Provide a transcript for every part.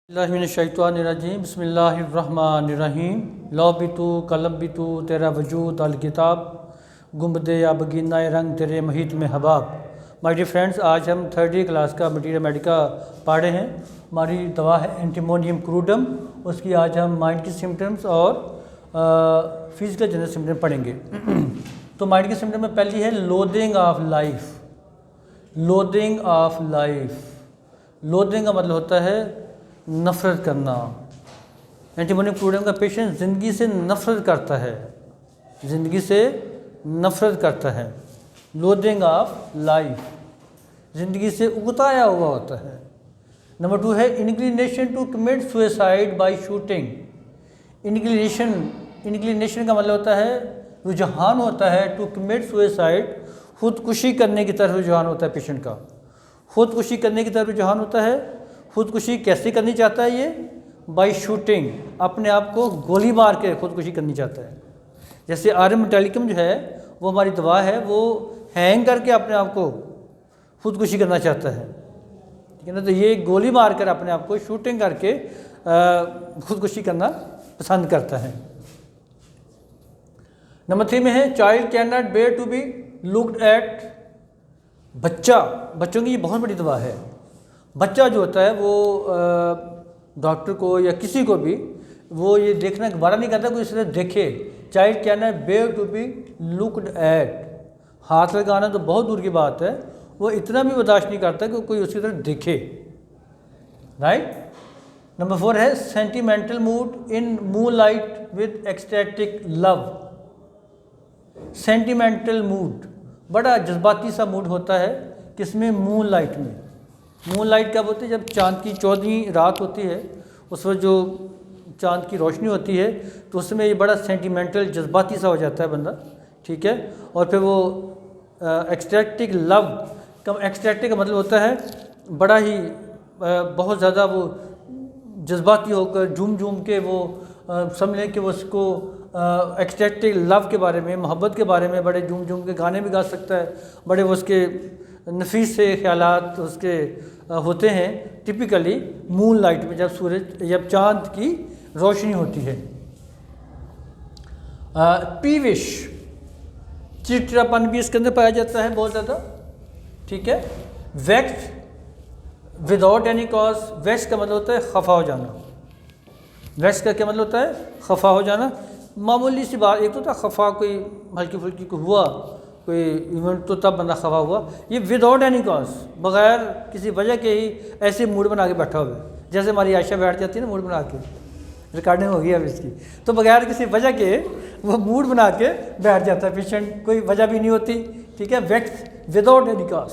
बिस्मिल्लाहिर्रहमानिर्रहीम बिस्मिल्लाहिर्रहमानिर्रहीम लौबितु कलबितु तेरा वजूद अल किताब गुम्बदे या बगीनाए रंग तेरे महित में हबाब। माय डियर फ्रेंड्स, आज हम 3rd क्लास का मटीरियल मेडिका पढ़ रहे हैं। हमारी दवा है एंटीमोनियम क्रूडम। उसकी आज हम माइंड की सिम्टम्स और फिजिकल जनरल सिम्टम पढ़ेंगे। तो माइंड के सिम्टम में पहली है loathing of life. Loathing of life, loathing का मतलब होता है नफ़रत करना। एंटीमोनियम क्रूडम का पेशेंट ज़िंदगी से नफ़रत करता है, ज़िंदगी से नफ़रत करता है। लोदिंग ऑफ लाइफ, ज़िंदगी से उगताया हुआ होता है। नंबर 2 है inclination to commit suicide by shooting. Inclination का मतलब होता है रुझान होता है टू कमिट सुसाइड, खुदकुशी करने की तरफ रुझान होता है पेशेंट का। खुदकुशी करने की तरफ रुझान होता है। खुदकुशी कैसे करनी चाहता है ये? बाय शूटिंग, अपने आप को गोली मार के खुदकुशी करनी चाहता है। जैसे आर्यन मेटालिकम जो है वो हमारी दवा है, वो हैंग करके अपने आप को खुदकुशी करना चाहता है, ठीक है ना। तो ये गोली मार कर अपने आप को शूटिंग करके खुदकुशी करना पसंद करता है। नंबर 3 में है child can not bear to be looked at. बच्चों की ये बहुत बड़ी दवा है। बच्चा जो होता है वो डॉक्टर को या किसी को भी वो ये देखना गवारा नहीं करता कोई इस तरह देखे। Child can not bear to be looked at, हाथ लगाना तो बहुत दूर की बात है, वो इतना भी बर्दाश्त नहीं करता कि कोई उसकी तरफ देखे, राइट। नंबर 4 है sentimental mood in moonlight with ecstatic love. Sentimental mood, बड़ा जज्बाती सा मूड होता है किसमें? मूनलाइट में। मूनलाइट कब होती है? जब चाँद की 14वीं रात होती है, उस वक्त जो चाँद की रोशनी होती है तो उसमें ये बड़ा सेंटिमेंटल जज्बाती सा हो जाता है बंदा, ठीक है। और फिर वो एक्सटैटिक लव का, एक्सटैटिक का मतलब होता है बड़ा ही बहुत ज़्यादा वो जज्बाती होकर झूम के वो समझ लें कि वो उसको एक्सटैटिक लव के बारे में, मोहब्बत के बारे में बड़े झूम के गाने भी गा सकता है। बड़े वो उसके नफीस से ख्यालात उसके होते हैं टिपिकली मून लाइट में, जब चाँद की रोशनी होती है। पीविश, चिड़चिड़ापन भी इसके अंदर पाया जाता है बहुत ज़्यादा, ठीक है। Wax without any cause, vex का मतलब होता है खफा हो जाना। वेक्स का क्या मतलब होता है? खफा हो जाना। मामूली सी बात, एक तो था खफा कोई हल्की फुल्की को हुआ कोई इवेंट तो तब बंदा खफा हुआ। ये विदाउट एनी कॉज, बग़ैर किसी वजह के ही ऐसे मूड बना के बैठा हुआ है। जैसे हमारी आयशा बैठ जाती है ना मूड बना के, रिकॉर्डिंग हो गई अब इसकी, तो बग़ैर किसी वजह के वो मूड बना के बैठ जाता है पेशेंट, कोई वजह भी नहीं होती, ठीक है। Wax without any cause.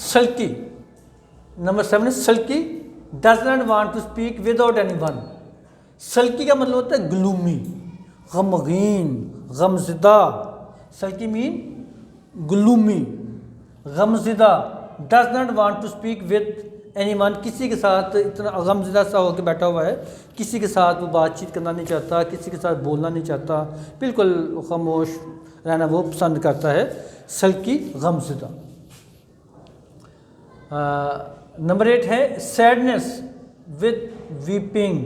Sulky, number 7 sulky does not want to speak without any one. Sulky का मतलब होता है ग्लूमी, गमगीन, गमज़दा। सल्की मीन ग्लूमी, गमज़दा। Does not want to speak with any one, किसी के साथ इतना गमज़दा सा होकर बैठा हुआ है, किसी के साथ वो बातचीत करना नहीं चाहता, किसी के साथ बोलना नहीं चाहता, बिल्कुल खामोश रहना वो पसंद करता है। सल्की, गमज़दा। नंबर 8 है सैडनेस विद वीपिंग।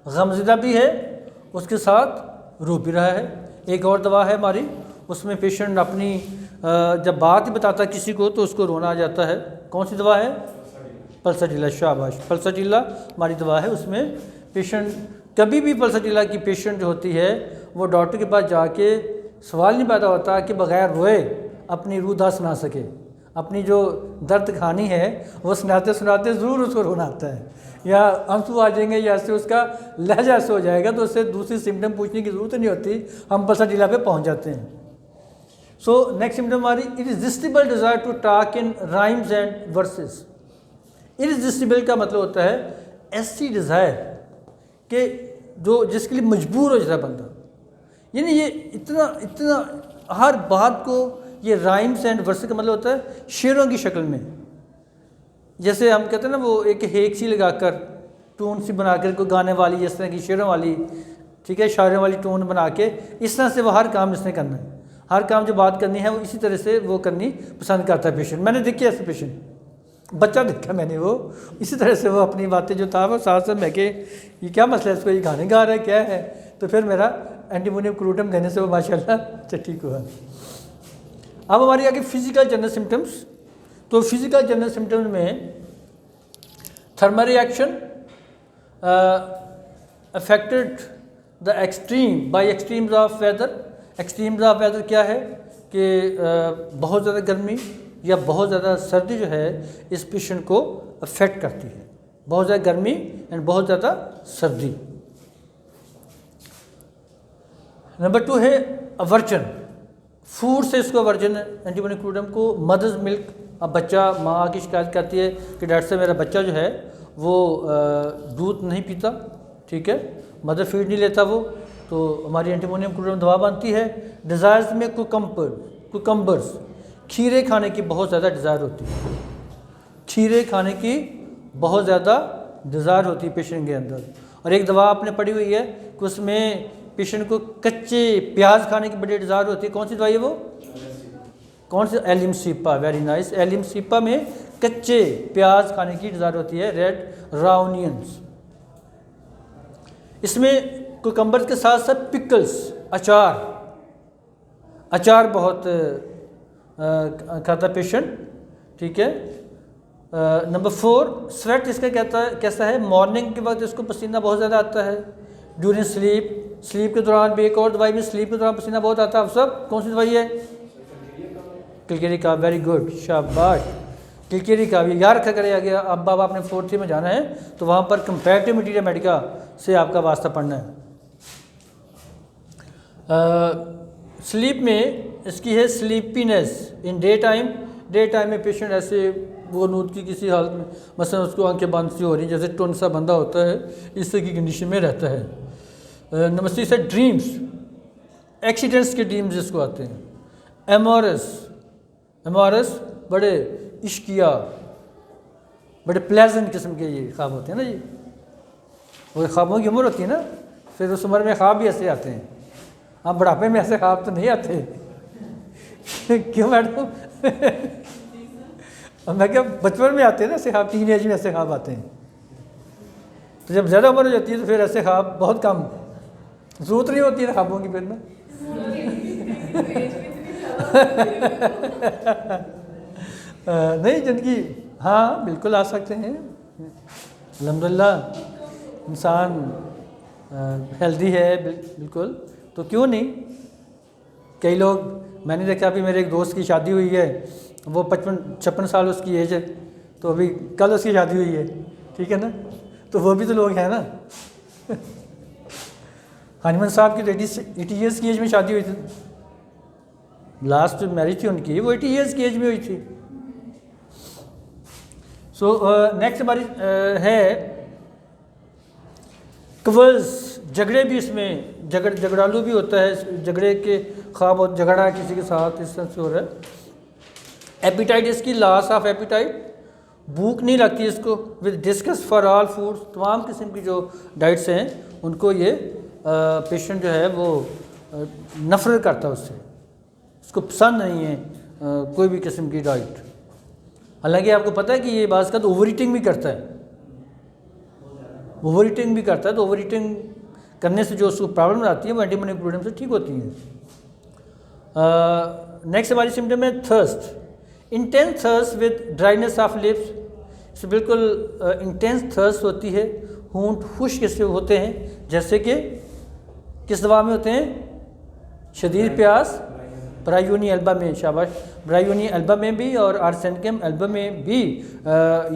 गमज़दा भी है, उसके साथ रो भी रहा है। एक और दवा है हमारी, उसमें पेशेंट अपनी जब बात ही बताता है किसी को तो उसको रोना आ जाता है। कौन सी दवा है? पल्साटिला। शाबाश, पल्साटिला हमारी दवा है। उसमें पेशेंट कभी भी, पल्साटिला की पेशेंट जो होती है वो डॉक्टर के पास जाके सवाल नहीं पैदा होता कि बग़ैर रोए अपनी रूह सुना सके। अपनी जो दर्द कहानी है वो सुनाते सुनाते ज़रूर उसको रोना आता है, या आंसू आ जाएंगे, या से उसका लहजा ऐसे हो जाएगा तो उससे दूसरी सिम्टम पूछने की ज़रूरत नहीं होती, हम पल्साटिला पे पहुंच जाते हैं। सो नेक्स्ट सिम्टम हमारी irresistible desire to talk in rhymes and verses. Irresistible का मतलब होता है ऐसी डिज़ायर कि जो जिसके लिए मजबूर हो जाता है बंदा, यानी ये इतना हर बात को, ये राइम्स एंड वर्सेस का मतलब होता है शेरों की शक्ल में। जैसे हम कहते हैं ना, वो एक हेक सी लगाकर टून सी बनाकर कोई गाने वाली, इस तरह की शेरों वाली, ठीक है, शायरों वाली टून बना के, इस तरह से वो हर काम इसने करना है। हर काम जो बात करनी है वो इसी तरह से वो करनी पसंद करता है पेशेंट। मैंने देखी ऐसे पेशेंट, बच्चा देखा मैंने वो, इसी तरह से वो अपनी बातें जो था वो साथ साथ मैं कि ये क्या मसला है, इसको ये गाने गा रहा है क्या है, तो फिर मेरा एंटीमोनियम क्लोरीटम देने से वो माशाल्लाह अच्छा ठीक हुआ। अब हमारी आगे फिजिकल जनरल सिम्टम्स। तो फिजिकल जनरल सिम्टम्स में thermal reaction affected the extreme by extremes of weather. Extremes of weather क्या है कि बहुत ज़्यादा गर्मी या बहुत ज़्यादा सर्दी जो है इस पेशेंट को अफेक्ट करती है, बहुत ज़्यादा गर्मी एंड बहुत ज़्यादा सर्दी। नंबर 2 है अवर्जन, फूड से इसको अवर्जन है एंटीमोनियम क्लोरीटम को। मदर्स मिल्क, अब बच्चा माँ आके शिकायत करती है कि डॉक्टर साहब मेरा बच्चा जो है वो दूध नहीं पीता, ठीक है, मदर फीड नहीं लेता वो, तो हमारी एंटीमोनियम क्लोरीटम दवा बनती है। डिज़ायर्स में कुकम्बर्स, खीरे खाने की बहुत ज़्यादा डिज़ायर होती है, खीरे खाने की बहुत ज़्यादा डिज़ायर होती है पेशेंट के अंदर। और एक दवा आपने पढ़ी हुई है कि उसमें पेशेंट को कच्चे प्याज खाने की बड़ी डिज़ायर होती है। कौन सी दवाई है वो, कौन सी, एलिमसीपा, वेरी नाइस। एलिमसीपा में कच्चे प्याज खाने की डिज़ायर होती है, रेड रॉ ऑनियंस। इसमें कुकम्बर्स के साथ साथ पिकल्स, अचार बहुत खाता पेशेंट, ठीक है। नंबर 4 स्वेट, इसका कैसा है, मॉर्निंग के वक्त इसको पसीना बहुत ज़्यादा आता है। ड्यूरिंग स्लीप के दौरान भी एक और दवाई में स्लीप के दौरान पसीना बहुत आता है। अब सब कौन सी दवाई है, किलकेरी का, वेरी गुड, शाबाश, किलकेरी का भी याद रखा करेगा गया। अब आपने 4th में जाना है तो वहाँ पर कंपैरेटिव मटीरियल मेडिका से आपका वास्ता पढ़ना है। स्लीप में इसकी है स्लीपीनेस इन डे टाइम में पेशेंट ऐसे वो नींद की किसी हालत में, मसलन उसको आंखें बंद सी हो रही जैसे टुन सा बंदा होता है, इस तरह की कंडीशन में रहता है। नंबर 6 है ड्रीम्स, एक्सीडेंट्स के ड्रीम्स जिसको आते हैं। एमोरस बड़े इश्किया, बड़े प्लेजेंट किस्म के ये ख्वाब होते हैं ना जी, और ख्वाबों की उम्र होती है ना, फिर उस उम्र में ख्वाब भी ऐसे आते हैं। आप बुढ़ापे में ऐसे ख्वाब तो नहीं आते क्यों मैडम मैं क्या, बचपन में आते हैं ना ऐसे ख्वाब, टीन एज में ऐसे ख्वाब आते हैं, तो जब ज़्यादा उम्र हो जाती है तो फिर ऐसे ख्वाब बहुत कम, ज़रूरत नहीं होती है ख्वाबों की फिर ना नहीं जिनकी, हाँ बिल्कुल आ सकते हैं, अल्हम्दुलिल्लाह इंसान हेल्दी है बिल्कुल, तो क्यों नहीं। कई लोग, मैंने देखा अभी मेरे एक दोस्त की शादी हुई है, वो 55 साल उसकी एज है, तो अभी कल उसकी शादी हुई है, ठीक है ना, तो वो भी तो लोग हैं ना हनीमन साहब की 80 ईयर्स की एज में शादी हुई थी, लास्ट मैरिज थी उनकी, वो 80 ईयर्स की एज में हुई थी। सो नेक्स्ट हमारी है क्वल्स, झगड़े भी, इसमें झगड़ालू भी होता है, झगड़े के ख्वाब और झगड़ा किसी के साथ इस तरह से हो रहा है। एपिटाइट, इसकी लॉस ऑफ एपिटाइट, भूख नहीं लगती इसको। With discuss for all foods, तमाम किस्म की जो डाइट्स हैं उनको ये पेशेंट जो है वो नफरत करता है उससे, उसको पसंद नहीं है कोई भी किस्म की डाइट। हालांकि आपको पता है कि ये बात का तो ओवर ईटिंग भी करता है, ओवर ईटिंग भी करता है, तो ओवर ईटिंग करने से जो उसको प्रॉब्लम आती है वो एंटीमोनियम क्लोरीटम से ठीक होती है। नेक्स्ट हमारी सिम्टम है thirst, intense thirst with dryness of lips, इससे बिल्कुल इंटेंस थर्स्ट होती है, होंठ खुश्क इससे होते हैं, जैसे कि किस दवा में होते हैं, शदीद प्यास, ब्रायोनी एल्बा में, शाबाश, ब्रायोनी एल्बा में भी और आर्सेनिकम एल्बा में भी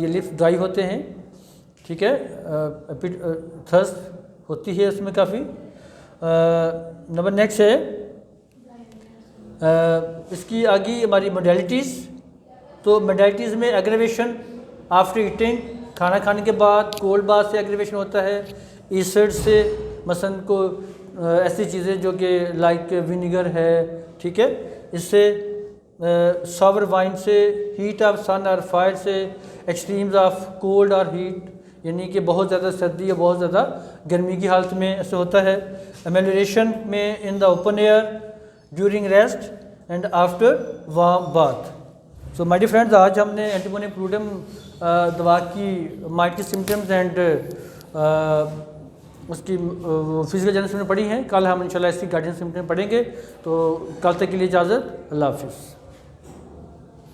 ये लिप्स ड्राई होते हैं, ठीक है, थर्स्ट होती है इसमें काफ़ी। नंबर नेक्स्ट है इसकी आगे हमारी मोडेलिटीज़, तो मोडेलिटीज़ में एग्रेवेशन आफ्टर ईटिंग, खाना खाने के बाद कोल्ड बाथ से एग्रेवेशन होता है, एसिड से, मसलन को ऐसी चीज़ें जो कि लाइक विनीगर है, ठीक है, इससे सॉवर वाइन से, हीट ऑफ सन और फायर से, एक्सट्रीम्स ऑफ कोल्ड और हीट, यानी कि बहुत ज़्यादा सर्दी या बहुत ज़्यादा गर्मी की हालत में ऐसे होता है। एमेलरेशन में in the open air during rest and after warm bath, so my dear friends, आज हमने एंटीमोनियम क्लोरीडियम दवा की माइटी सिम्टम्स एंड उसकी फिजिकल जेनेसिस में पढ़ी हैं। कल हम इंशाल्लाह इसकी गार्डियन सिम्टम पढ़ेंगे। तो कल तक के लिए इजाज़त, अल्लाह हाफिज़।